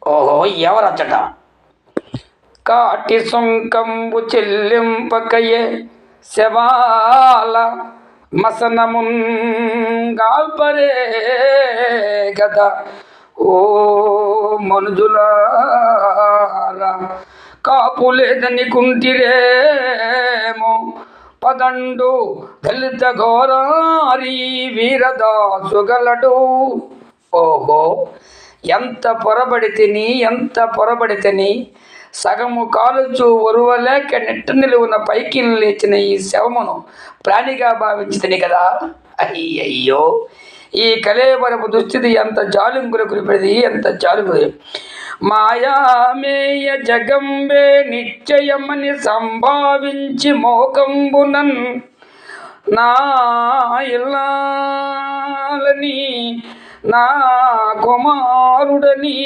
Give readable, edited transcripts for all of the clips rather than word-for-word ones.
ఓహో, ఎవరచ్చట? కాటి సొంకంబు చెల్లింపకయే శవాల మసనమున్ గాల్పరే గదా ఓ మనుజులారా, కాపు లేదని కుంటిరేమో పదండు దళిత ఘోరారి వీరదాసుగలడు. ఓహో, ఎంత పొరబడి తిని సగము కాలుచు ఒరువలేక నెట్ట నిలువున పైకి లేచిన ఈ శవమును ప్రాణిగా భావించితిని కదా. అయ్యయ్యో, ఈ కలేబరపు దుస్థితి ఎంత జాలుంగులు కురిపెడిది, ఎంత జాలుగులు. మాయామేయ జగంబే నిశ్చయమని సంభావించి మోకంబునన్ నా ఇల్లాలని నా కుమారుడని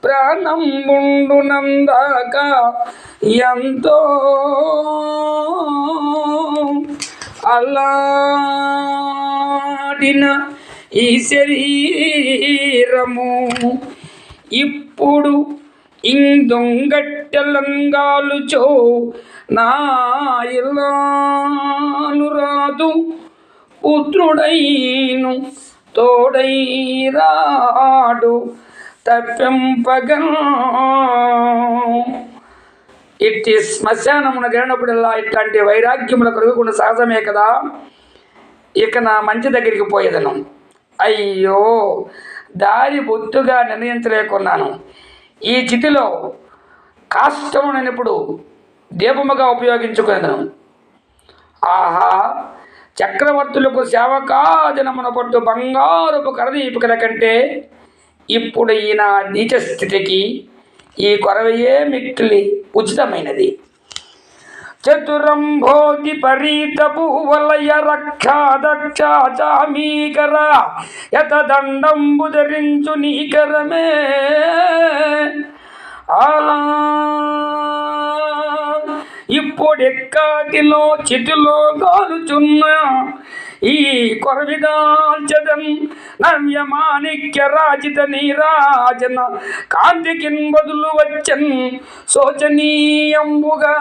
ప్రాణం ఉండునందాక ఎంతో అల్లాడిన ఈ శరీరము ఇప్పుడు ఇందొంగట్టెలంగాలుచో నా ఇల్లాలు రాదు, పుత్రుడైను తోడై రాడు తప్పింపగన్. ఇట్టి శ్మశానమున గెలినప్పుడల్లా ఇట్లాంటి వైరాగ్యములు కలుగుకుండా సహజమే కదా. ఇక నా మంచి దగ్గరికి పోయేదను. అయ్యో, దారి బొత్తుగా నిర్ణయించలేకున్నాను. ఈ చితిలో కాష్టము నేనిప్పుడు దీపముగా ఉపయోగించుకునేదను. ఆహా, చక్రవర్తులకు సేవకాజనమున పట్టు బంగారపు కరదీపికల కంటే ఇప్పుడు ఈ నా నీచ స్థితికి ఈ కొరవయే మిక్కిలి ఉచితమైనది. చతురంభోగి పరీత భూవలయ రక్షాదక్ష చామీకర యతదండంబు ధరించు నీకరమే. ఇప్పుడెక్కాటిలో చితిలో కాలుచున్న ఈ కొరవిదాల్చదన్ నవ్యమాణిక్య రాజిత నీరాజన కాంతికిన్ బదులు వచ్చన్ శోచనీయంబుగా